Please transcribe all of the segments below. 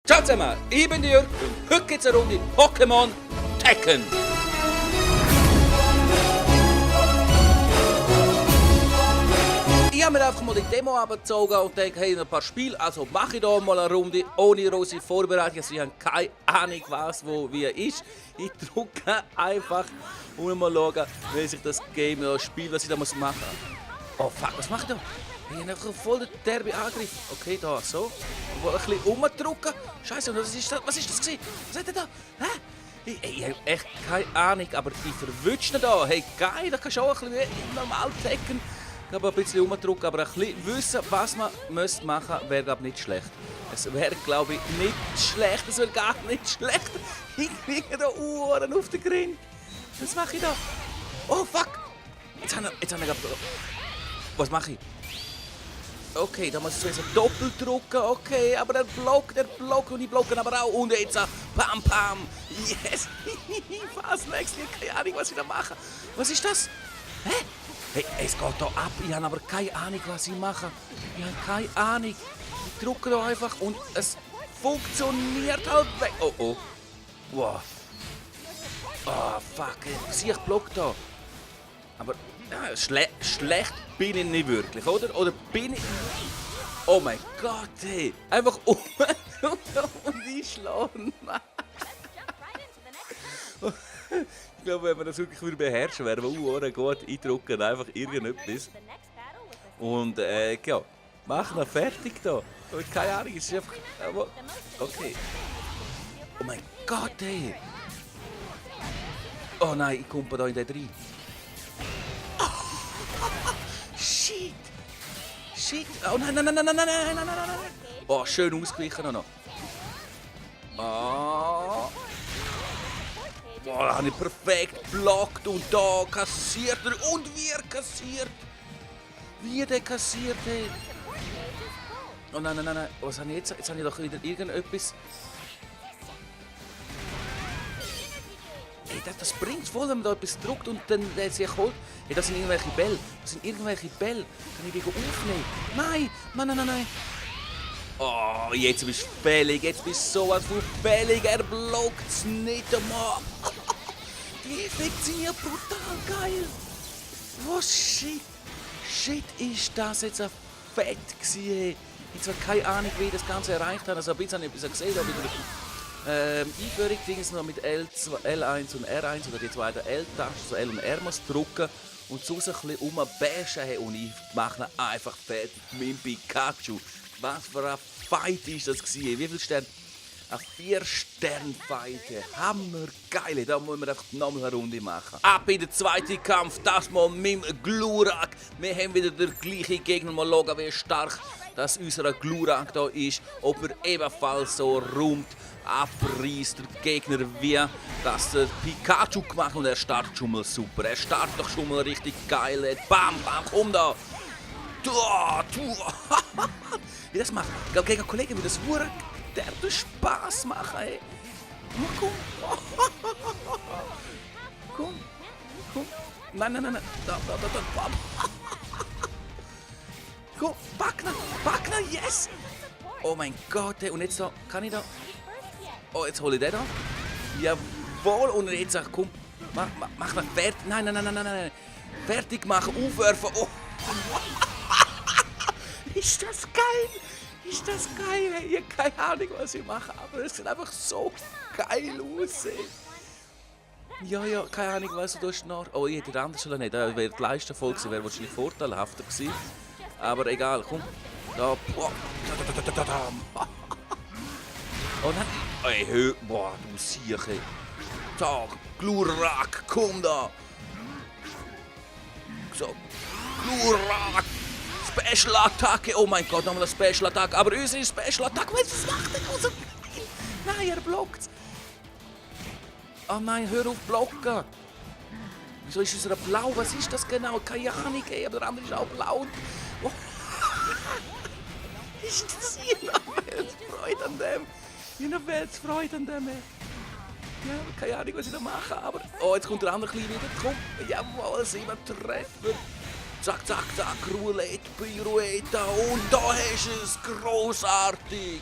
Ciao zusammen, ich bin Jörg und heute gibt es eine Runde Pokémon Tekken. Ich habe mir einfach mal die Demo abgezogen und denke, hey, ein paar Spiele, also mache ich da mal eine Runde ohne große Vorbereitung. Also ich habe keine Ahnung, was wo wie ist. Ich drücke einfach und mal schauen, wie sich das Game da spielt, was ich da machen muss. Oh fuck, was mache ich da? Ich habe einfach voll den derbe Angriff. Okay, da so. Ich will ein bisschen umdrücken. Scheiße, was ist das gewesen? Was hat er da? Hä? Ich habe echt keine Ahnung, aber ich verwünsche ihn da. Hey, geil, da kannst du auch ein bisschen wie normal Tekken. Ich habe ein bisschen umdrücken, aber ein bisschen wissen, was man machen müsste, wäre glaube ich nicht schlecht. Es wäre glaube ich nicht schlecht, es wäre gar nicht schlecht. Ich kriege da Uhren auf den Grind. Was mache ich da? Oh fuck! Jetzt habe ich was mache ich? Okay, da muss ich zuerst doppelt drücken, okay, aber der blockt und ich blocke aber auch. Und jetzt pam pam, yes, fast wechseln, keine Ahnung, was ich da mache. Was ist das? Hä? Hey, es geht hier ab, ich habe aber keine Ahnung, was ich mache. Ich habe keine Ahnung. Ich drücke da einfach und es funktioniert halt weg. Oh oh, wow. Oh fuck, ich block da. Aber ja, schlecht bin ich nicht wirklich, oder? Oder bin ich... Oh mein Gott, hey. Einfach und einschlagen. Ich glaube, wenn man das wirklich beherrschen würde, wäre es gut eindrücken, einfach irgendetwas. Und ja, mach noch fertig da. Keine Ahnung, es ist einfach... Okay. Oh mein Gott, hey. Oh nein, ich komme da in den rein. Shit! Shit! Oh nein, nein, nein, nein, nein, nein, nein, nein, nein, nein! Oh, schön ausgewichen noch. Oh! Boah, da habe ich perfekt blockt und da kassiert er. Und wie er kassiert! Wie der kassiert hat! Oh nein, nein, nein, nein. Was habe ich jetzt? Jetzt habe ich doch wieder irgendetwas. Hey, das bringt voll, wenn man da etwas drückt und dann sich holt. Hey, das sind irgendwelche Bälle. Das sind irgendwelche Bälle. Kann ich die aufnehmen? Nein! Nein, nein, nein, nein! Oh, jetzt bist du fällig. Jetzt bist du sowas von fällig. Er blockt es nicht einmal. Die Effekte brutal geil. Oh, shit. Shit, ist das jetzt ein Fett gewesen. Jetzt habe keine Ahnung, wie ich das Ganze erreicht habe. Also ein bisschen habe ich etwas gesehen. Einführung Dings noch mit L1 und R1 oder die zweite L-Taste, so L und R muss drücken und so ein bisschen rumbashen und ich mache ihn einfach fertig mit meinem Pikachu. Was für ein Fight ist das gewesen? Wie viele Sterne? Ein 4-Sterne-Fight. Hammergeil. Da müssen wir einfach nochmal eine Runde machen. Ab in den zweiten Kampf, das mal mit dem Glurak. Wir haben wieder den gleichen Gegner. Mal schauen, wie stark dass unser Glurak da ist. Ob er ebenfalls so rund abreißt, der Gegner, wie das der Pikachu gemacht und er startet schon mal super. Er startet doch schon mal richtig geil. Bam, bam, komm da. Wie das macht. Ich glaube, gegen Kollegen würde das der Spaß machen. Ey. Komm. Komm. Nein. Da. Komm, Backner, yes! Oh mein Gott, ey. Und jetzt da, kann ich da... Oh, jetzt hole ich den da. Jawohl, und jetzt sag komm, mach mal fertig. Nein. Fertig machen, aufwerfen. Oh. Ist das geil? Ich habe keine Ahnung, was ich mache, aber es sieht einfach so geil aus. Ja, keine Ahnung, was du da schnarr. Oh, ich hätte anders oder nicht. Das wäre die Leistenfolge gewesen, wäre wahrscheinlich vorteilhafter gewesen. Aber egal, komm. Da. Oh nein. Ey, hör. Boah, du Sieche. Da, Glurak, komm da. So. Glurak. Special Attacke. Oh mein Gott, nochmal eine Special Attacke. Aber unsere Special Attacke, was macht der so? Nein, er blockt. Oh nein, hör auf blocken. Wieso ist unser blau? Was ist das genau? Keine Ahnung, ey, aber der andere ist auch blau. Oh. Ist das hier noch Freude an dem? Hier Freude an dem. Ja, keine Ahnung, was ich da mache, aber... Oh, jetzt kommt der andere kleine wieder. Komm, jawohl, 7 Treffer. Zack, Roulette, Pirouette und da hast du es. Grossartig.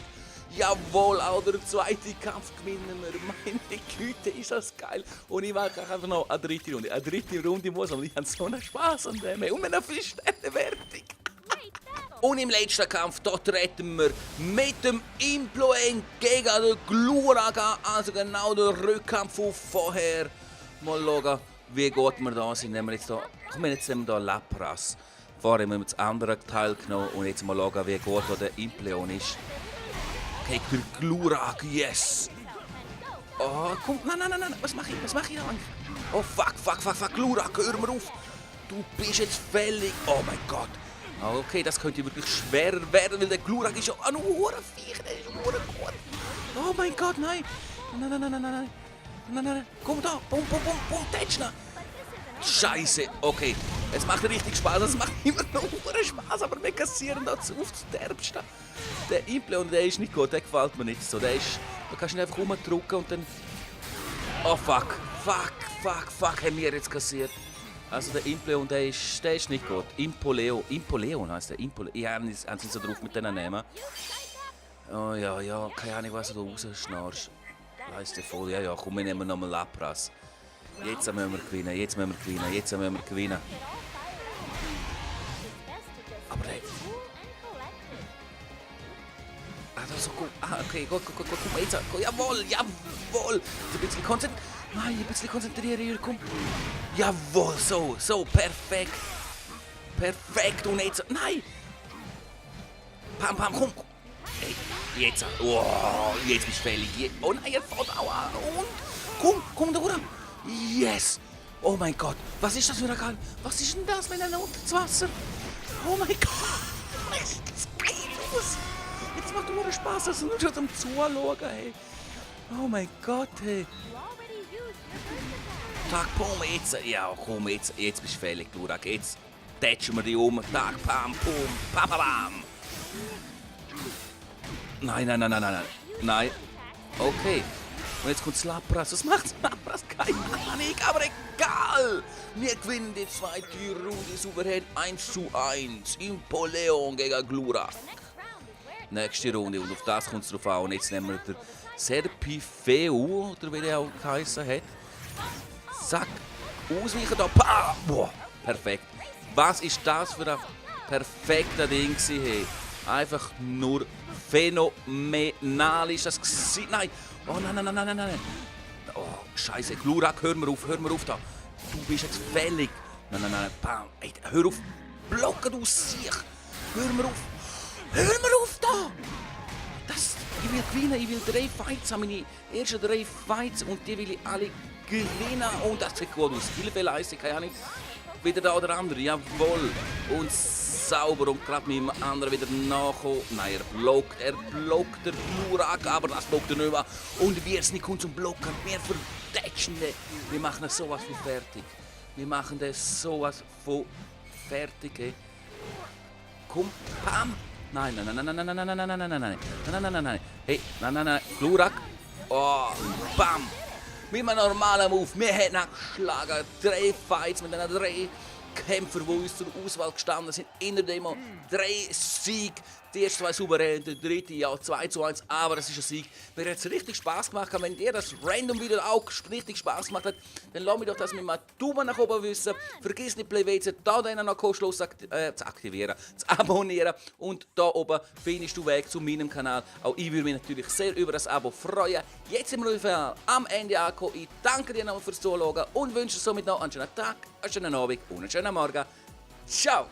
Jawohl, auch der zweite Kampf gewinnen wir. Meine Güte, ist das geil. Und ich mache einfach noch eine dritte Runde. Eine dritte Runde muss, aber ich habe so einen Spaß an dem. Und wir haben 5 Sterne Wertung. Und im letzten Kampf, da treten wir mit dem Imploen gegen den Glurak an. Also genau der Rückkampf von vorher. Mal schauen, wie gut wir da sind. Nehmen wir jetzt da, jetzt nehmen wir hier Lapras. Vorher haben wir das andere Teil genommen und jetzt mal schauen, wie gut der Impleon ist. Gegen den Glurak, yes! Oh, komm, nein, was mache ich eigentlich? Oh, fuck, Glurak, hör mir auf! Du bist jetzt fällig, oh mein Gott! Okay, das könnte wirklich schwerer werden, weil der Glurak ist ja ein Uhrenviech, der ist gut. Oh mein Gott, nein! Nein, komm da, bum, Tetschner! Scheiße, okay, es macht richtig Spaß, es macht immer noch Spaß, aber wir kassieren da zu oft das Derbste. Der Impleon, der ist nicht gut, der gefällt mir nicht so, da kannst du ihn einfach rumdrücken und dann... Oh fuck, haben wir jetzt kassiert. Also der Impleon, der ist nicht gut. Impoleon heisst der, ich habe nicht so drauf mit denen nehmen. Oh ja, keine Ahnung, was du da rausschnarrst. Leiste voll, ja, komm, wir nehmen nochmal Lapras. Jetzt müssen wir gewinnen. Aber der... so gut. Okay, gut, jetzt. Jawohl! Ein bisschen konzentrieren, komm. Jawohl, so, perfekt. Und jetzt... Nein! Pam, komm. Hey, jetzt. Oh, jetzt bist du fällig. Oh nein, er fällt auch an. Und... Komm da runter. Yes! Oh mein Gott, was ist das für ein Gang? Was ist denn das mit einem unter das Wasser? Oh mein Gott, ist das geil aus! Jetzt macht nur Spaß, dass wir schon zum Zuschauen, hey. Oh mein Gott, hey. Tag, pum, jetzt. Ja, komm, jetzt bist du fällig, Glurak. Jetzt tätschen wir dich um. Tag, pam, pum, bam. Nein. Okay. Und jetzt kommt Lapras. Was macht Lapras? Keine Ahnung, aber egal. Wir gewinnen die zweite Runde souverän 1:1. Impleon gegen Glurak. Nächste Runde und auf das kommt es drauf an. Und jetzt nehmen wir den Serpifeu, oder wie der auch geheißen hat. Zack. Ausweichen da. Boah, perfekt. Was ist das für ein perfekter Ding gewesen, hey? Einfach nur phänomenal ist das gewesen. Nein. Oh nein. Oh, Scheiße. Glurak, hör mir auf da. Du bist jetzt fällig. Nein. Bam. Ey, hör auf. Blocken, du Siech. Hör mir auf da. Ich will gewinnen. Ich will 3 Fights haben. Meine ersten 3 Fights. Und die will ich alle gewinnen. Und das sieht gut aus. Hilfeleistung, keine Ahnung. Wieder der oder andere. Jawohl. Und sauber und gerade mit dem anderen wieder nachkommen. Nein, er blockt der Glurak, aber das blockt er nicht mehr. Und wir sind nicht zum Blocken, wir vertätschen den. Wir machen das sowas von fertig. Hey. Komm, pam. Nein. Hey, nein. Glurak. Oh, bam. Mit einem normalen Move. Wir haben geschlagen. 3 Fights mit einer 3 Kämpfer, die uns zur Auswahl gestanden sind. In der Demo 3 Siege. Die ersten 2 souverän, der dritte ja 2:1, aber es ist ein Sieg. Mir hat es richtig Spaß gemacht. Wenn dir das random Video auch richtig Spaß gemacht hat, dann lass mich doch das mit einem Daumen nach oben wissen. Vergiss nicht, PlayWZ da noch kostenlos zu aktivieren, zu abonnieren. Und da oben findest du Weg zu meinem Kanal. Auch ich würde mich natürlich sehr über das Abo freuen. Jetzt sind wir am Ende angekommen. Ich danke dir nochmal fürs Zuschauen und wünsche somit noch einen schönen Tag, einen schönen Abend und einen schönen Morgen. Ciao!